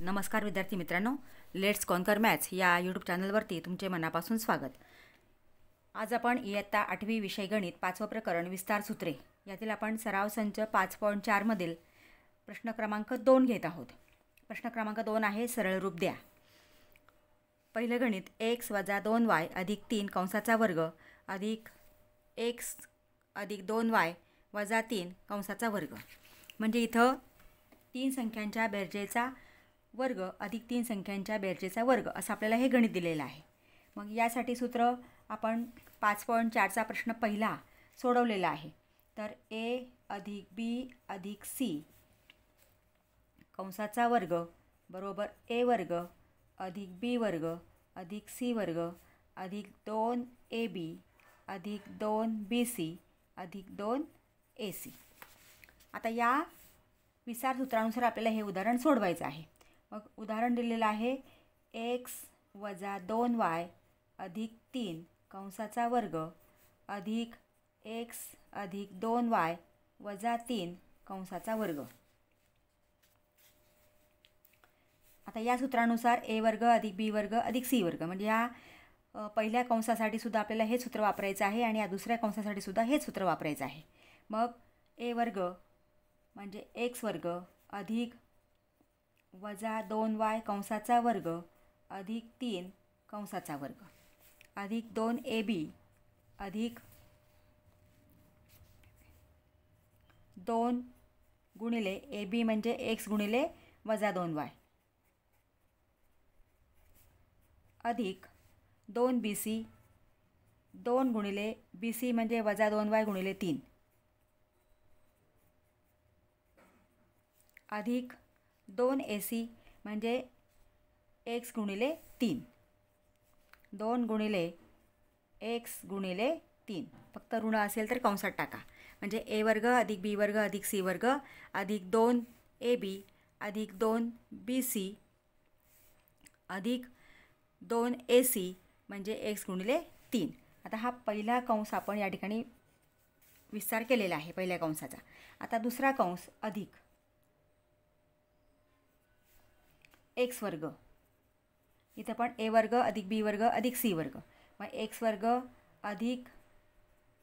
नमस्कार विद्यार्थी मित्रांनो, लेट्स कॉन्कर मॅथ्स या यूट्यूब चॅनलवरती तुमचे मनापासून स्वागत. आज आपण इयत्ता 8वी विषय गणित 5वं प्रकरण विस्तार सूत्रे यातील आपण सराव संच 5.4 मधील प्रश्न क्रमांक 2 घेत आहोत. प्रश्न क्रमांक 2 आहे सरळ रूप द्या. पहिलं गणित x - 2y + 3 कंसाचा वर्ग अधिक x + 2y - 3 कंसाचा वर्ग. म्हणजे इथं 3 संख्यांच्या बेरजेचा वर्ग अधिक 3 संख्यांच्या बेरजेचा वर्ग असं आपल्याला हे गणित दिलेलं आहे. मग यासाठी सूत्र आपण 5.4चा प्रश्न पहिला सोडवलेला आहे. तर a + b + c कंसाचा वर्ग बरोबर a वर्ग अधिक b वर्ग अधिक c वर्ग अधिक 2ab अधिक 2bc अधिक 2ac. आता या विस्तार सूत्रानुसार आपल्याला हे उदाहरण सोडवायचं आहे. मग उदाहरण दिलेलं आहे x - 2y अधिक 3 कंसाचा वर्ग अधिक x अधिक 2y - 3 कंसाचा वर्ग. आता या सूत्रानुसार a वर्ग अधिक b वर्ग अधिक c वर्ग म्हणजे या पहिल्या कंसासाठी सुद्धा आपल्याला हे सूत्र वापरायचं आहे आणि या दुसऱ्या कंसासाठी सुद्धा हेच सूत्र वापरायचं आहे. मग a वर्ग म्हणजे x वर्ग अधिक -2y कंसाचा वर्ग अधिक 3 कंसाचा वर्ग अधिक 2ab अधिक 2 गुणिले ab म्हणजे x गुणिले -2y अधिक 2bc 2 गुणिले bc म्हणजे -2y गुणिले 3 अधिक 2ac म्हणजे x गुणिले 3 2 गुणिले x गुणिले 3 फक्त ऋण असेल तर कंसात टाका. म्हणजे a वर्ग अधिक b वर्ग अधिक c वर्ग अधिक 2ab अधिक 2bc अधिक 2ac म्हणजे x गुणिले 3. आता हा पहिला कंस आपण या ठिकाणी विस्तार केलेला आहे पहिल्या कंसाचा. आता दुसरा कंस अधिक x वर्ग. इथं पण a वर्ग अधिक b वर्ग अधिक c वर्ग. मग x वर्ग अधिक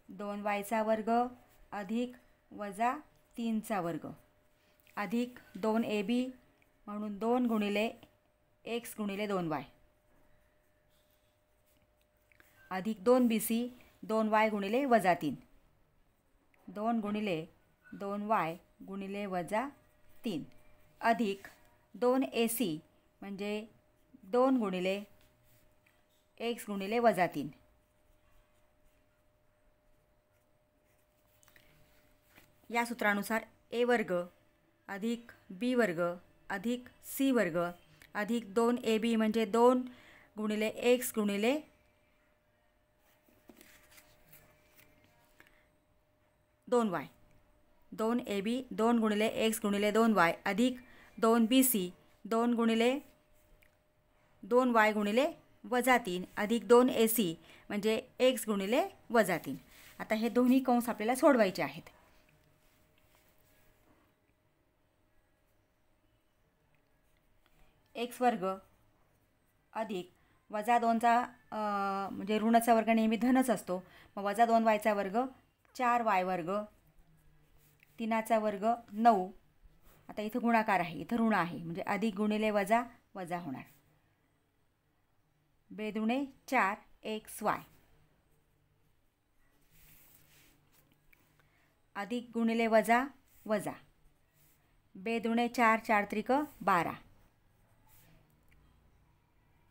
2y वर्ग अधिक -3 वर्ग अधिक 2ab म्हणून 2 गुणिले x गुणिले 2y अधिक 2bc 2y गुणिले -3 2 गुणिले 2y गुणिले -3 अधिक 2ac म्हणजे 2 गुणिले x गुणिले -3. या सूत्रानुसार a वर्ग अधिक b वर्ग अधिक c वर्ग अधिक 2ab म्हणजे 2 गुणिले x गुणिले 2y 2ab 2 गुणिले x गुणिले 2y अधिक 2bc 2 गुणिले 2y गुणिले -3 अधिक 2ac म्हणजे x गुणिले -3. आता हे दोन्ही कंस आपल्याला सोडवायचे आहेत. x वर्ग अधिक -2चा म्हणजे ऋणाचा वर्ग नेहमी धनच असतो. मग -2y वर्ग 4y वर्ग 3चा वर्ग 9. आता इथं गुणाकार आहे, इथं ऋण आहे म्हणजे अधिक गुणिले वजा वजा होणार. बेदुणे 4xy अधिक गुणिले वजा वजा बेदुणे 4 4 त्रिक 12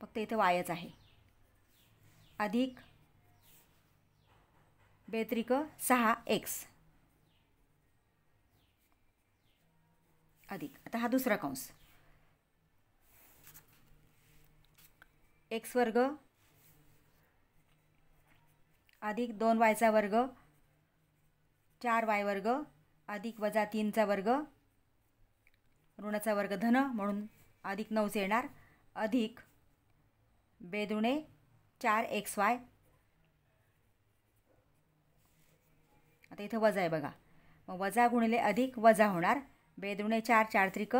फक्त इथं वायच आहे अधिक बेत्रिक 6x अधिक. आता हा दुसरा कंस x वर्ग अधिक 2y वर्ग 4y वर्ग अधिक -3 वर्ग ऋणाचा वर्ग धन म्हणून अधिक 9 येणार अधिक बेदुणे 4xy. आता इथं वजा आहे बघा. मग वजा गुणिले अधिक वजा होणार. बेदुणे 4 4 त्रिक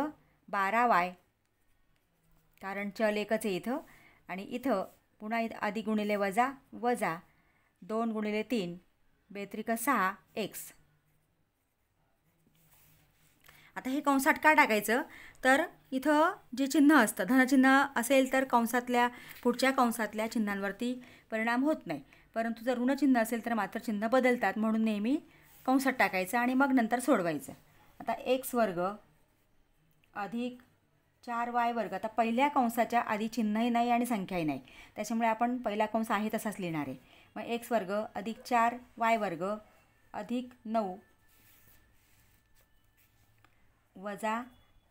12y कारण चल एकच आहे इथं. आणि इथं पुन्हा अधिक गुणिले वजा वजा 2 गुणिले 3 बेत्रिक 6 एक्स. आता हे कंसात का टाकायचं, तर इथं जे चिन्ह असतं धनचिन्ह असेल तर कंसातल्या पुढच्या कंसातल्या चिन्हांवरती परिणाम होत नाही, परंतु जर ऋणचिन्ह असेल तर मात्र चिन्ह बदलतात. म्हणून नेहमी कंसात टाकायचं आणि मग नंतर सोडवायचं. आता एक्स वर्ग अधिक 4y वर्ग. आता पहिल्या कंसाच्या आधी चिन्हही नाही आणि संख्याही नाही, त्याच्यामुळे आपण पहिला कंस आहे तसाच लिहिणार आहे. मग एक्स वर्ग अधिक 4y वर्ग अधिक 9 वजा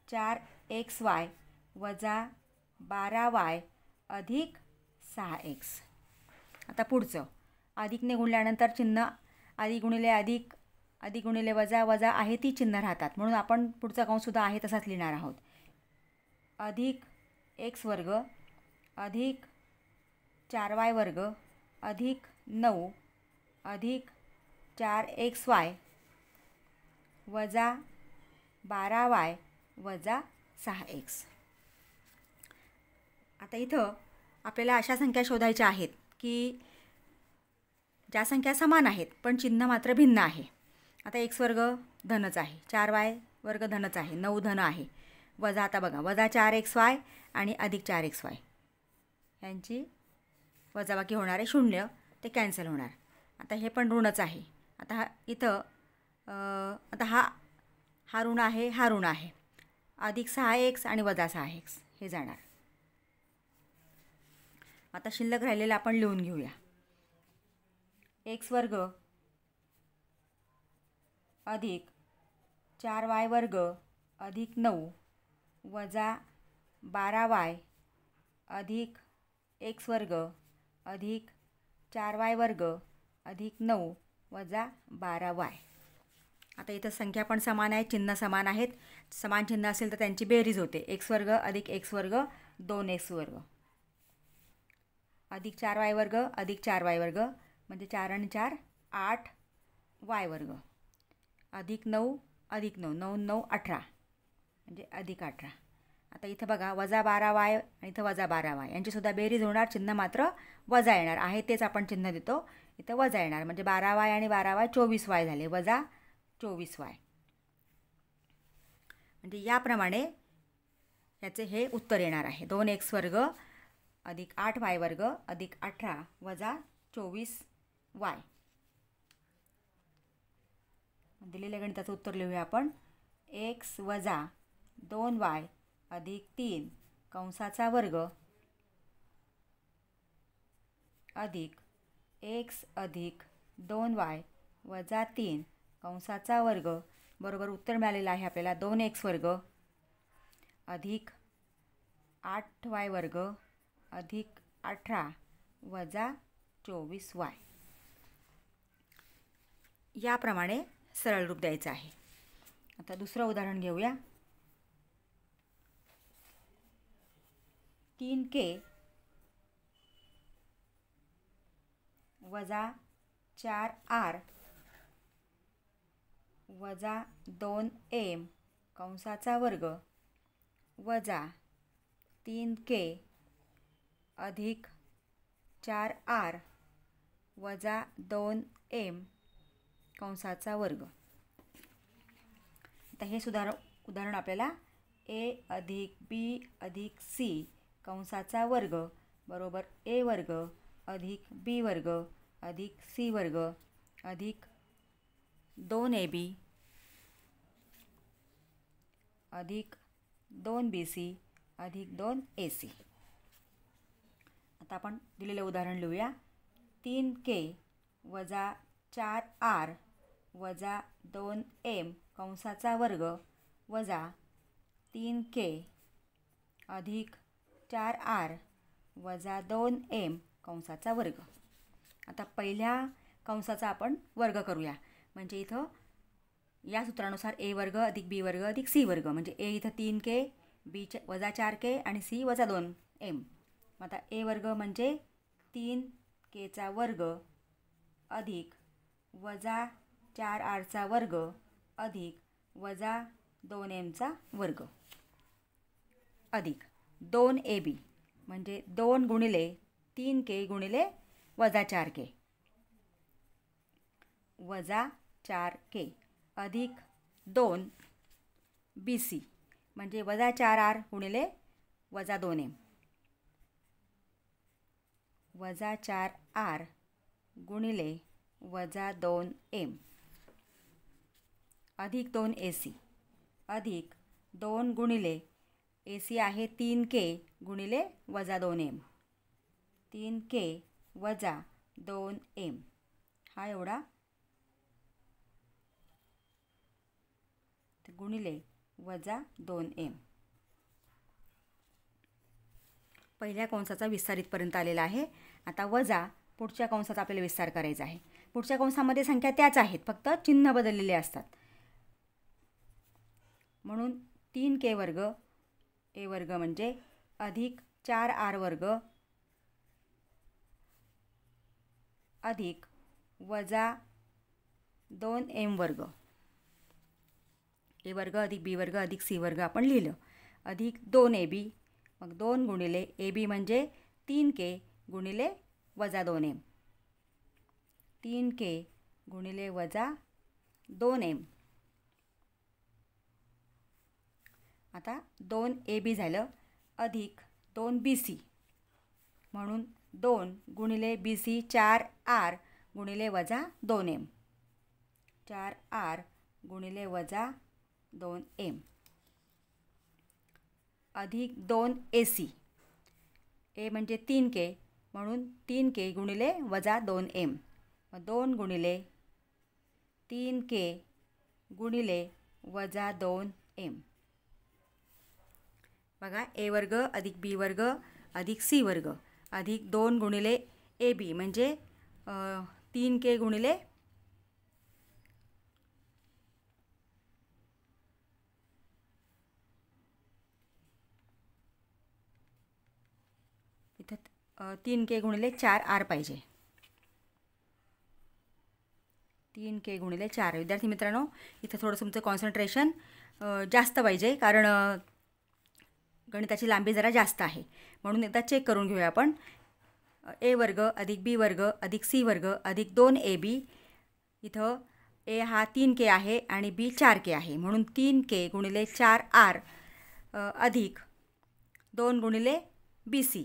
4xy वजा 12y अधिक 6x. आता पुढचं अधिकने गुणल्यानंतर चिन्ह अधिक गुणिले अधिक अधिक गुणिले वजा वजा आहे ती चिन्ह राहतात, म्हणून आपण पुढचा कंससुद्धा आहे तसाच लिहिणार आहोत. अधिक एक्स वर्ग अधिक 4y वर्ग अधिक 9 अधिक 4xy वजा 12y वजा 6x. आता इथं आपल्याला अशा संख्या शोधायच्या आहेत की ज्या संख्या समान आहेत पण चिन्ह मात्र भिन्न आहे. आता एक्स वर्ग धनच आहे, 4y वर्ग धनच आहे, 9 धन आहे, वजा आता बघा वजा 4xy आणि अधिक 4xy यांची वजाबाकी होणारे शून्य ते कॅन्सल होणार. आता हे पण ऋणच आहे. आता इथं आता हा ऋण आहे, हा ऋण आहे, अधिक 6x आणि वजा 6x हे जाणार. आता शिल्लक राहिलेलं आपण लिहून घेऊया. एक्स वर्ग अधिक 4y वर्ग अधिक 9 वजा 12y अधिक एक्स वर्ग अधिक 4y वर्ग अधिक 9 वजा 12y. आता इथं संख्या पण समान आहेत, चिन्ह समान आहेत. समान चिन्ह असेल तर त्यांची बेरीज होते. एक्स वर्ग अधिक एक्स वर्ग 2x वर्ग अधिक 4y वर्ग अधिक 4y वर्ग म्हणजे 4 आणि 4 8y वर्ग अधिक 9 अधिक 9 9 9 18 म्हणजे अधिक 18. आता इथं बघा वजा 12y आणि इथं वजा 12y यांचीसुद्धा बेरीज होणार, चिन्ह मात्र वजा येणार आहे तेच आपण चिन्ह देतो. इथं वजा येणार म्हणजे 12y आणि 12y 24y झाले, वजा 24y. म्हणजे याप्रमाणे याचे हे उत्तर येणार आहे. 2x वर्ग अधिक 8y वर्ग अधिक 18 वजा 24y. दिलेल्या गणिताचं उत्तर लिहूया आपण. x वजा 2y अधिक 3 कंसाचा वर्ग अधिक x अधिक 2y वजा 3 कंसाचा वर्ग बरोबर उत्तर मिळालेलं आहे आपल्याला 2x वर्ग अधिक 8y वर्ग अधिक 18 वजा 24y. याप्रमाणे सरळ रूप द्यायचं आहे. आता दुसरं उदाहरण घेऊया. 3k वजा 4r वजा 2m कंसाचा वर्ग वजा 3k अधिक 4r वजा 2m कंसाचा वर्ग. आता हे उदाहरण आपल्याला a अधिक b अधिक c कंसाचा वर्ग बरोबर a वर्ग अधिक b वर्ग अधिक c वर्ग अधिक 2ab अधिक 2bc अधिक 2ac. आता आपण दिलेलं उदाहरण लिहूया. 3k वजा 4r वजा 2m कंसाचा वर्ग वजा 3k अधिक 4r वजा 2m कंसाचा वर्ग. आता पहिल्या कंसाचा आपण वर्ग करूया. म्हणजे इथं या सूत्रानुसार a वर्ग अधिक b वर्ग अधिक c वर्ग म्हणजे a इथं 3k b वजा 4k आणि c वजा 2m. आता a वर्ग म्हणजे 3kचा वर्ग अधिक वजा 4rचा वर्ग अधिक वजा 2mचा वर्ग अधिक 2ab म्हणजे 2 गुणिले 3k गुणिले वजा 4k वजा 4k अधिक 2bc म्हणजे वजा 4r गुणिले वजा 2m वजा 4r गुणिले वजा 2m अधिक 2ac अधिक 2 गुणिले ac आहे 3k गुणिले वजा 2m 3k वजा 2m हा एवढा गुणिले वजा 2m पहिल्या कंसाचा विस्तार इथपर्यंत आलेला आहे. आता वजा पुढच्या कंसाचा आपल्याला विस्तार करायचा आहे. पुढच्या कंसामध्ये संख्या त्याच आहेत, फक्त चिन्ह बदललेले असतात. म्हणून 3k वर्ग a वर्ग म्हणजे अधिक 4r वर्ग अधिक वजा 2m वर्ग a वर्ग अधिक b वर्ग अधिक c वर्ग आपण लिहिलं अधिक 2ab मग 2 गुणिले ab म्हणजे 3k गुणिले वजा 2m 3k गुणिले वजा 2m आता 2ab झालं अधिक 2bc म्हणून 2 गुणिले bc 4r गुणिले वजा 2m 4r गुणिले वजा 2m अधिक 2ac a म्हणजे 3k म्हणून 3k गुणिले वजा 2m 2 गुणिले 3k गुणिले वजा 2m बघा a वर्ग अधिक b वर्ग अधिक c वर्ग अधिक 2 गुणिले ab म्हणजे 3k गुणिले इथं 3k गुणिले 4r पाहिजे 3k गुणिले 4. विद्यार्थी मित्रांनो इथं थोडंसं तुमचं कॉन्सन्ट्रेशन जास्त पाहिजे कारण गणिताची लांबी जरा जास्त आहे. म्हणून एकदा चेक करून घेऊया आपण. a वर्ग अधिक b वर्ग अधिक c वर्ग अधिक 2ab इथं a हा 3k आहे आणि b 4k आहे म्हणून 3k गुणिले 4r अधिक 2 गुणिले bc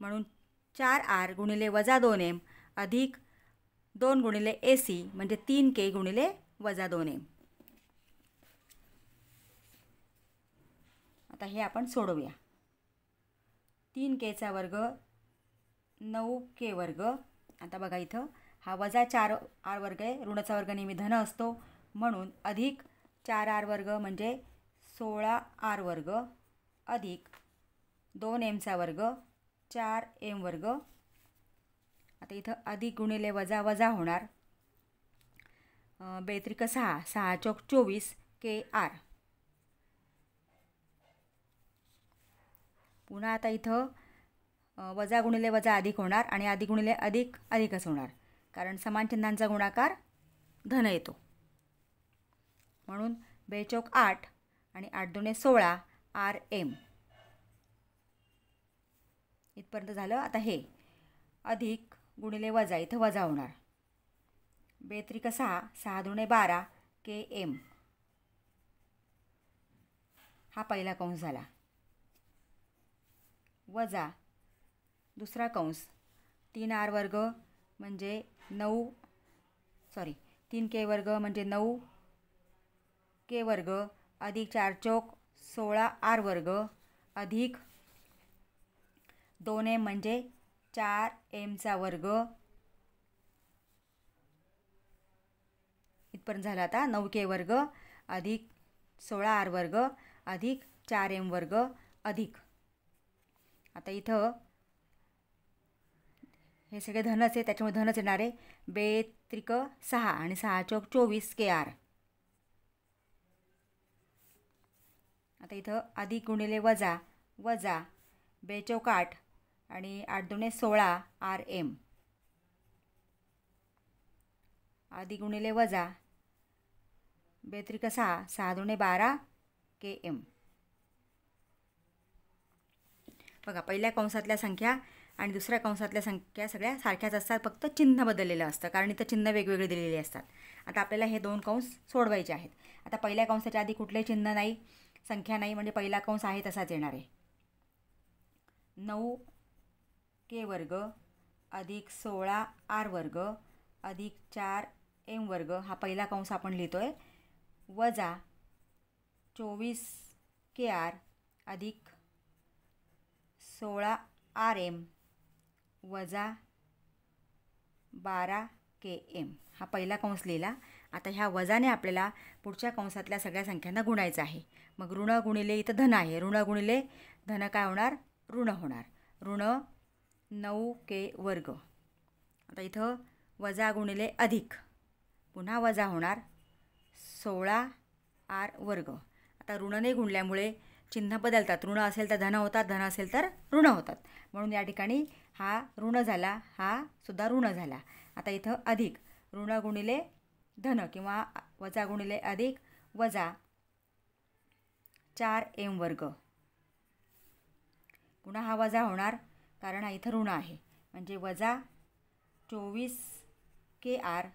म्हणून 4r गुणिले वजा 2m अधिक 2 गुणिले ac म्हणजे 3k गुणिले वजा 2m. आता हे आपण सोडवूया. 3kचा वर्ग 9k वर्ग. आता बघा इथं हा वजा 4r वर्ग आहे, ऋणाचा वर्ग नेहमी धन असतो म्हणून अधिक 4r वर्ग म्हणजे 16r वर्ग अधिक 2mचा वर्ग 4m वर्ग. आता इथं अधिक गुणिले वजा वजा होणार. बेत्रिक 6 6 चौक 24 kr. पुन्हा आता इथं वजा गुणिले वजा अधिक होणार आणि अधिक गुणिले अधिक अधिकच होणार कारण समान चिन्हांचा गुणाकार धन येतो. म्हणून 2 चौक 8 आणि 8 दुणे 16 rm इथपर्यंत झालं. आता हे अधिक गुणिले वजा इथं वजा होणार. बेत्रिक 6 6 दुणे 12 km हा पहिला कंस झाला. वजा दुसरा कंस 3r वर्ग म्हणजे 3k वर्ग म्हणजे 9k वर्ग अधिक 4 चौक 16r वर्ग अधिक 2m म्हणजे 4mचा वर्ग इथपर्यंत झाला. आता 9k वर्ग अधिक 16r वर्ग अधिक 4m वर्ग अधिक आता इथं हे सगळे धनच आहे त्याच्यामुळे धनच येणार आहे. बेत्रिक 6 आणि 6 चौक 24 kr. आता इथं अधिक गुणिले वजा वजा 2 चौक 8 आणि 8 दुणे 16 rm अधिक गुणिले वजा बेत्रिक 6 6 दुणे 12 km. बघा, पहिल्या कंसातल्या संख्या आणि दुसऱ्या कंसातल्या संख्या सगळ्या सारख्याच असतात, फक्त चिन्ह बदललेलं असतं, कारण इथं चिन्ह वेगवेगळे दिलेले असतात. आता आपल्याला हे 2 कंस सोडवायचे आहेत. आता पहिल्या कंसाच्या आधी कुठले चिन्ह नाही, संख्या नाही, म्हणजे पहिला कंस आहे तसाच येणार आहे. 9k वर्ग अधिक 16r वर्ग अधिक 4m वर्ग हा पहिला कंस आपण लिहितोय, वजा 24kr अधिक 16rm वजा 12km हा पहिला कंस लिहिला. आता ह्या वजाने आपल्याला पुढच्या कंसातल्या सगळ्या संख्यांना गुणायचं आहे. मग ऋण गुणिले इथं धन आहे, ऋण गुणिले धन काय होणार, ऋण होणार. ऋण 9k वर्ग. आता इथं वजा गुणिले अधिक, पुन्हा वजा होणार 16r वर्ग. आता ऋणने गुणल्यामुळे चिन्ह बदलतात, ऋण असेल तर धन होतात, धन असेल तर ऋण होतात. म्हणून या ठिकाणी हा ऋण झाला, हा सुद्धा ऋण झाला. आता इथं अधिक, ऋण गुणिले धन किंवा वजा गुणिले अधिक वजा 4m वर्ग. पुन्हा हा वजा होणार, कारण हा इथं ऋण आहे, म्हणजे वजा 24kr.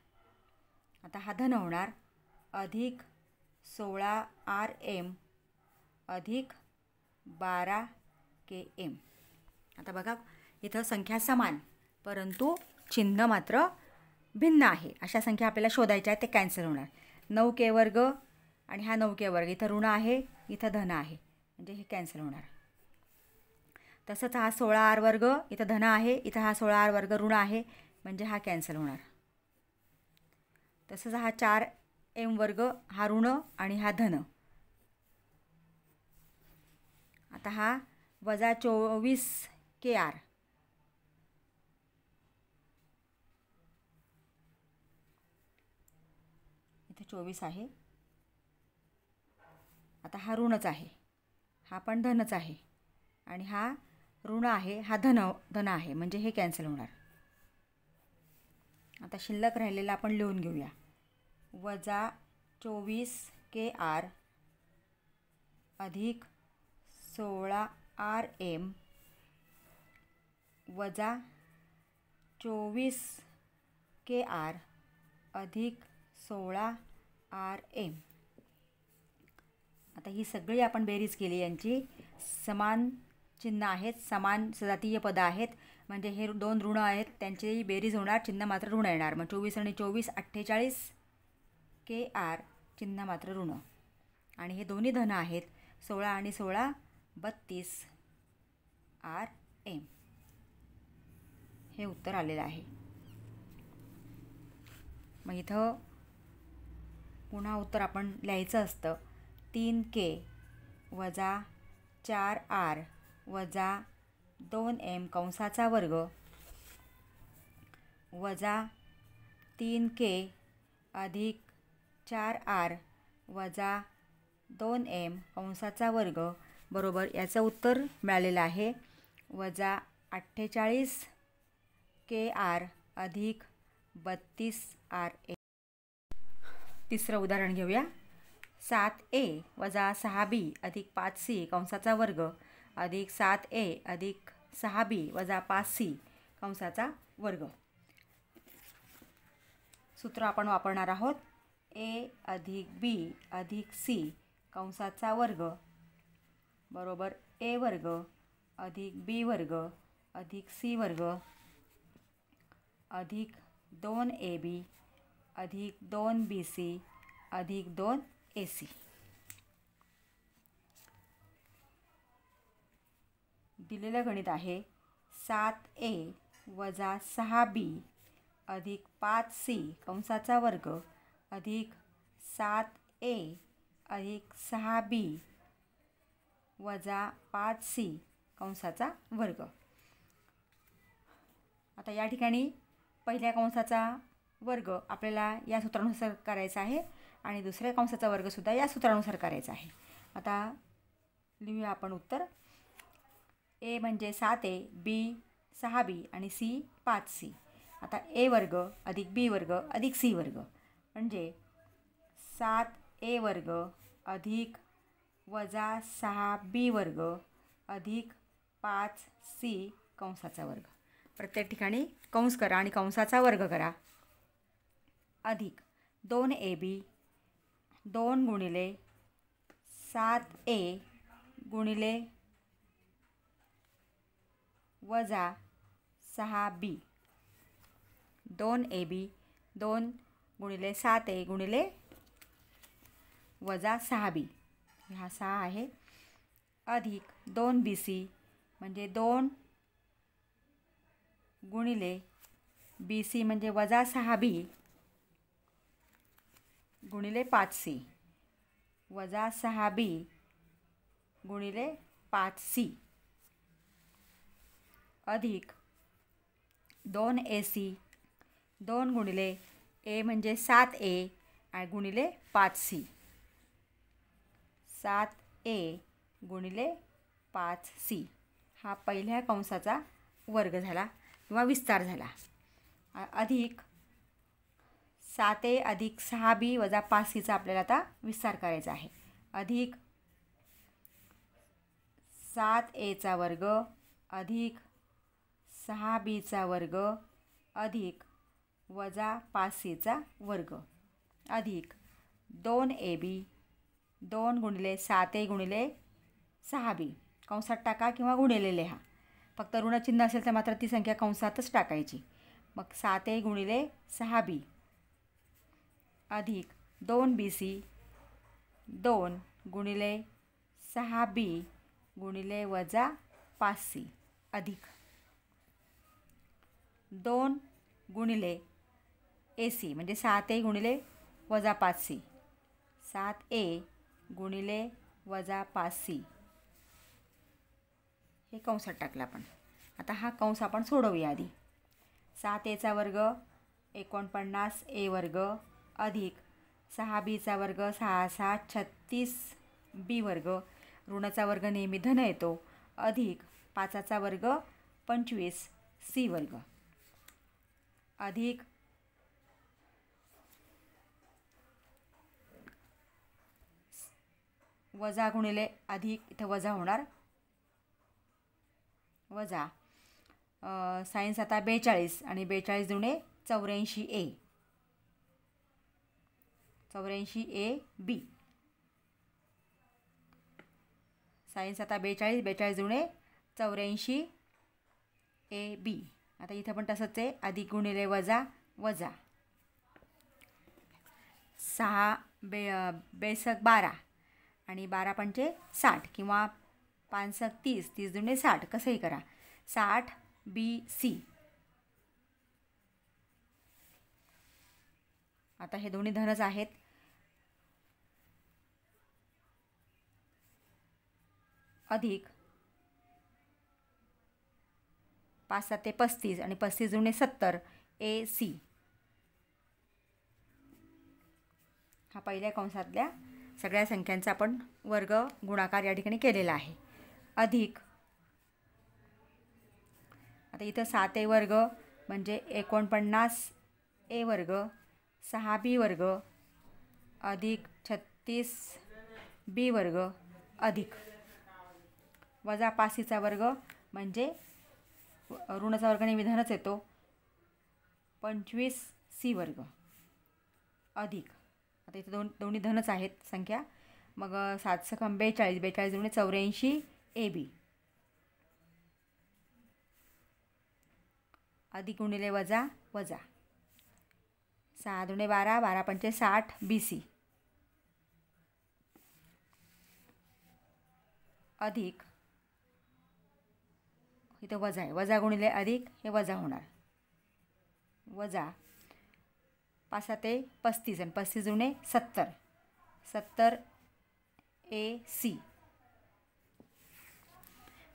आता हा धन होणार अधिक 16rm अधिक 12km. आता बघा, इथं संख्या समान परंतु चिन्ह मात्र भिन्न आहे. अशा संख्या आपल्याला शोधायच्या आहेत, ते कॅन्सल होणार. 9k वर्ग आणि हा 9k वर्ग, इथं ऋण आहे, इथं धन आहे, म्हणजे हे कॅन्सल होणार. तसंच हा 16r वर्ग, इथं धन आहे, इथं हा 16r वर्ग ऋण आहे, म्हणजे हा कॅन्सल होणार. तसंच हा 4m वर्ग, हा ऋण आणि हा धन. आता हा वजा 24kr. इथे 24 आहे. आता हा ऋणच आहे, हा पण धनच आहे, आणि हा ऋण आहे, हा धन आहे, म्हणजे हे कॅन्सल होणार. आता शिल्लक राहिलेला आपण लिहून घेऊया. वजा 24kr अधिक 16rm वजा 24kr अधिक 16rm. आता ही सगळी आपण बेरीज केली, यांची समान चिन्ह आहेत, समान सजातीय पदं आहेत, म्हणजे हे 2 ऋण आहेत, त्यांची बेरीज होणार, चिन्ह मात्र ऋण येणार. मग 24 आणि 24 48kr, चिन्ह मात्र ऋण. आणि हे दोन्ही धन आहेत, 16 आणि 16 32rm. हे उत्तर आलेलं आहे. मग इथं पुन्हा उत्तर आपण लिहायचं असतं. 3k वजा 4r वजा 2m कंसाचा वर्ग वजा 3k अधिक 4r वजा 2m कंसाचा वर्ग बरोबर याचं उत्तर मिळालेलं आहे वजा 48kr अधिक 32rm. तिसरं उदाहरण घेऊया. 7a वजा 6b अधिक 5c कंसाचा वर्ग अधिक 7a अधिक 6b वजा 5c कंसाचा वर्ग. सूत्र आपण वापरणार आहोत. a अधिक b अधिक c कंसाचा वर्ग बरोबर a वर्ग अधिक b वर्ग अधिक c वर्ग अधिक 2ab अधिक 2bc अधिक 2ac. दिलेलं गणित आहे 7a वजा 6b अधिक 5c कंसाचा वर्ग अधिक 7a अधिक 6b वजा 5c कंसाचा वर्ग. आता या ठिकाणी पहिल्या कंसाचा वर्ग आपल्याला या सूत्रानुसार करायचा आहे आणि दुसऱ्या कंसाचा वर्गसुद्धा या सूत्रानुसार करायचा आहे. आता लिहूया आपण उत्तर. a म्हणजे 7a, b 6b आणि c 5c. आता a वर्ग अधिक b वर्ग अधिक c वर्ग म्हणजे 7a वर्ग अधिक वजा 6b वर्ग अधिक 5c कंसाचा वर्ग. प्रत्येक ठिकाणी कंस करा आणि कंसाचा वर्ग करा. अधिक 2ab 2 गुणिले 7a गुणिले वजा 6b. 2ab 2 गुणिले 7a गुणिले वजा 6b, हा 6 आहे. अधिक 2bc म्हणजे 2 गुणिले bc म्हणजे वजा 6b गुणिले 5c वजा 6b गुणिले 5c. अधिक 2ac 2 गुणिले a म्हणजे 7a गुणिले 5c 7a गुणिले 5c, हा पहिल्या कंसाचा वर्ग झाला किंवा विस्तार झाला. अधिक 7a अधिक 6b वजा 5cचा आपल्याला आता विस्तार करायचा आहे. अधिक 7aचा वर्ग अधिक 6bचा वर्ग अधिक वजा 5cचा वर्ग. अधिक 2ab 2 गुणिले 7a गुणिले 6b कंसात टाका किंवा गुणिले लिहा. फक्त ऋणचिन्ह असेल तर मात्र ती संख्या कंसातच टाकायची. मग 7a गुणिले 6b अधिक 2bc 2 गुणिले 6b गुणिले वजा 5c अधिक 2 गुणिले ac म्हणजे 7a गुणिले वजा 5c 7a गुणिले वजा 5c हे कंसात टाकलं आपण. आता हा कंस आपण सोडवूया आधी. 7aचा वर्ग 49a वर्ग अधिक 6bचा वर्ग 6 7 36b वर्ग, ऋणाचा वर्ग नेहमी धन येतो, अधिक 5चा वर्ग 25c वर्ग अधिक वजा गुणिले अधिक इथं वजा होणार, वजा सायन्स आता 42 आणि 42 दुणे 84a 84ab सायन्स आता 42 42 दुणे 84ab. आता इथं पण तसंच आहे, अधिक गुणिले वजा वजा 6 बेसक 12 आणि 12 पंचे 60 किंवा 5 30 30 दुणे 60 कसंही करा 60bc. आता हे दोन्ही धनच आहेत. अधिक 5 7 35 आणि 35 दुणे 70 ac, हा पहिल्या कंसातल्या सगळ्या संख्यांचा आपण वर्ग गुणाकार या ठिकाणी केलेला आहे. अधिक आता इथं 7a वर्ग म्हणजे 49a वर्ग 6b वर्ग अधिक 36b वर्ग अधिक वजा 5cचा वर्ग म्हणजे ऋणाचा वर्ग नेहमी धनच येतो 25c वर्ग अधिक, आता इथे दोन्ही धनच आहेत संख्या. मग 7 सकम 42 42 दुणे 84ab अधिक गुणिले वजा वजा 6 दुणे 12 12 पंचे 60bc अधिक इथं वजा आहे, वजा गुणिले अधिक हे वजा होणार, वजा 5 7 35 आणि 35 दुणे 70 70ac.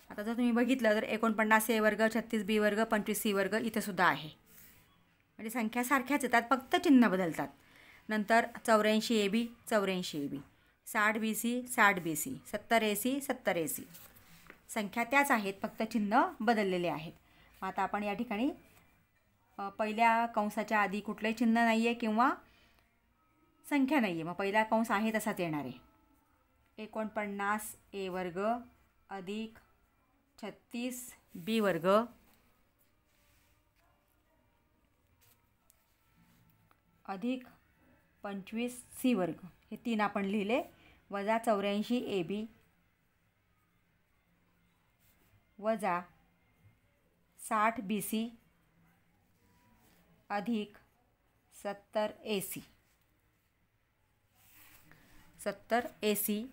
आता जर तुम्ही बघितलं तर 49a वर्ग 36b वर्ग 25c वर्ग इथे सुद्धा आहे, म्हणजे संख्या सारख्याच येतात फक्त चिन्ह बदलतात. नंतर 84ab 84ab 60bc 60bc 70ac 70ac संख्या त्याच आहेत, फक्त चिन्ह बदललेले आहेत. आता आपण या ठिकाणी पहिल्या कंसाच्या आधी कुठलंही चिन्ह नाही आहे किंवा संख्या नाही आहे, मग पहिला कंस आहे तसाच येणार आहे. 49a वर्ग अधिक 36b वर्ग अधिक 25c वर्ग, हे 3 आपण लिहिले, वजा 84ab वजा 60bc अधिक 70ac. 70ac.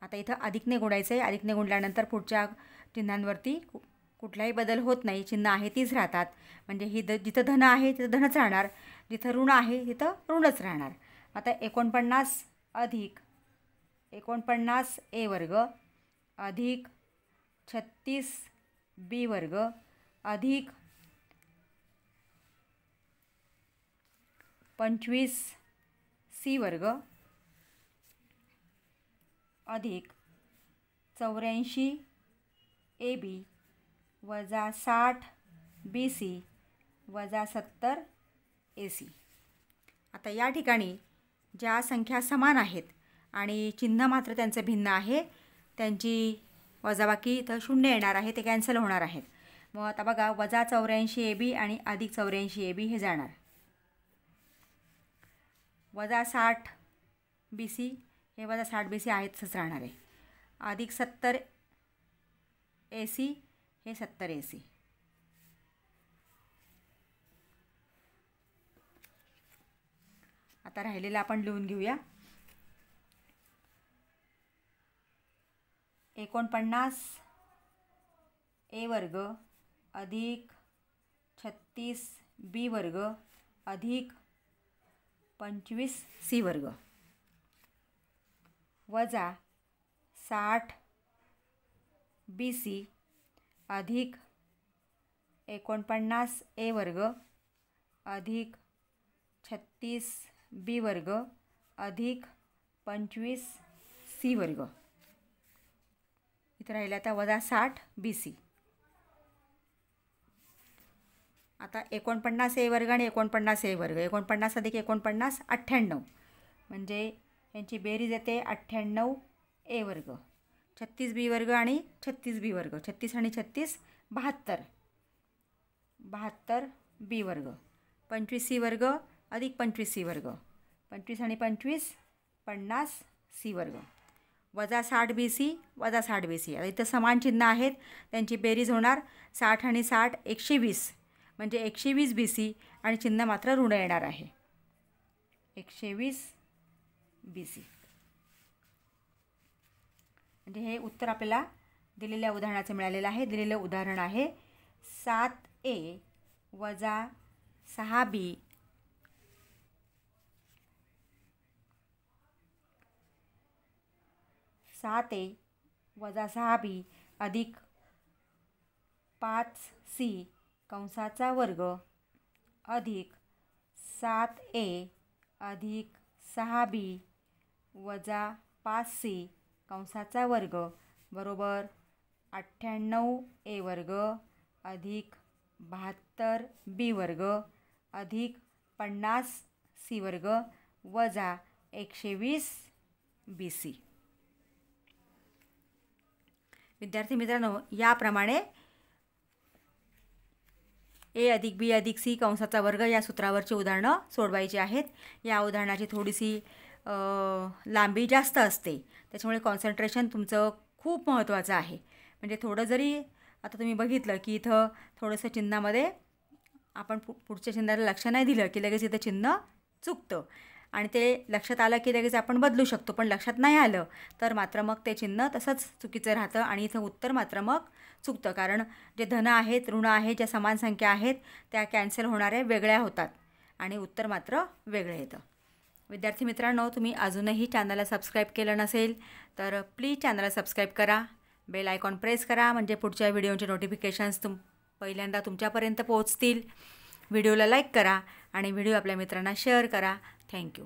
आता इथं अधिकने गुणायचं आहे. अधिकने गुणल्यानंतर पुढच्या चिन्हांवरती कुठलाही बदल होत नाही, चिन्ह आहे तीच राहतात. म्हणजे ही जिथं धन आहे तिथं धनच राहणार, जिथं ऋण आहे तिथं ऋणच राहणार. आता 49 अधिक 49a वर्ग अधिक 36b वर्ग अधिक 25c वर्ग अधिक 84ab वजा 60bc वजा 70ac. आता या ठिकाणी ज्या संख्या समान आहेत आणि चिन्ह मात्र त्यांचं भिन्न आहे, त्यांची वजाबाकी इथं 0 येणार आहे, ते कॅन्सल होणार आहेत. मग आता बघा, वजा 84ab आणि अधिक 84ab हे जाणार. वजा 60bc हे वजा 60bc आहेतच राहणार आहे. अधिक 70ac हे 70ac. आता राहिलेलं आपण लिहून घेऊया. 49a वर्ग अधिक 36b वर्ग अधिक 25c वर्ग वजा 60bc अधिक 49a वर्ग अधिक 36b वर्ग अधिक 25c वर्ग. इथं राहिलं आता वजा 60bc. आता 49a वर्ग आणि 49a वर्ग, 49 अधिक 49 98, म्हणजे यांची बेरीज येते 98a वर्ग. 36b वर्ग आणि 36b वर्ग, 36 आणि 36 72, 72b वर्ग. 25c वर्ग अधिक 25c वर्ग, 25 आणि 25 50c वर्ग वजा 60bc वजा 60bc. आता इथं समान चिन्ह आहेत, त्यांची बेरीज होणार 60 आणि 60 120, म्हणजे 120bc आणि चिन्ह मात्र ऋण येणार आहे 120bc. म्हणजे हे उत्तर आपल्याला दिलेल्या उदाहरणाचे मिळालेलं आहे. दिलेलं उदाहरण आहे 7a वजा 6b वजा 6b अधिक 5c कंसाचा वर्ग अधिक 7a अधिक 6b वजा 5c कंसाचा वर्ग बरोबर 98a वर्ग अधिक 72b वर्ग अधिक 50c वर्ग वजा 120bc. विद्यार्थी मित्रांनो, याप्रमाणे a अधिक b अधिक c कंसाचा वर्ग या सूत्रावरची उदाहरणं सोडवायची आहेत. या उदाहरणाची थोडीशी लांबी जास्त असते, त्याच्यामुळे कॉन्सन्ट्रेशन तुमचं खूप महत्त्वाचं आहे. म्हणजे थोडं जरी आता तुम्ही बघितलं की इथं थोडंसं चिन्हामध्ये आपण पुढच्या चिन्हाला लक्ष नाही दिलं की लगेच इथं चिन्ह चुकतं, आणि ते लक्षात आलं की लगेच आपण बदलू शकतो. पण लक्षात नाही आलं तर मात्र मग ते चिन्ह तसंच चुकीचं राहतं आणि इथं उत्तर मात्र मग चुकतं. कारण जे धन आहेत, ऋण आहेत, ज्या समान संख्या आहेत त्या कॅन्सल होणाऱ्या वेगळ्या होतात आणि उत्तर मात्र वेगळं येतं. विद्यार्थी मित्रांनो, तुम्ही अजूनही चॅनलला सबस्क्राईब केलं नसेल तर प्लीज चॅनलला सबस्क्राईब करा, बेल आयकॉन प्रेस करा, म्हणजे पुढच्या व्हिडिओचे नोटिफिकेशन्स पहिल्यांदा तुमच्यापर्यंत पोहोचतील. व्हिडिओला लाईक करा आणि व्हिडिओ आपल्या मित्रांना शेअर करा. थँक्यू.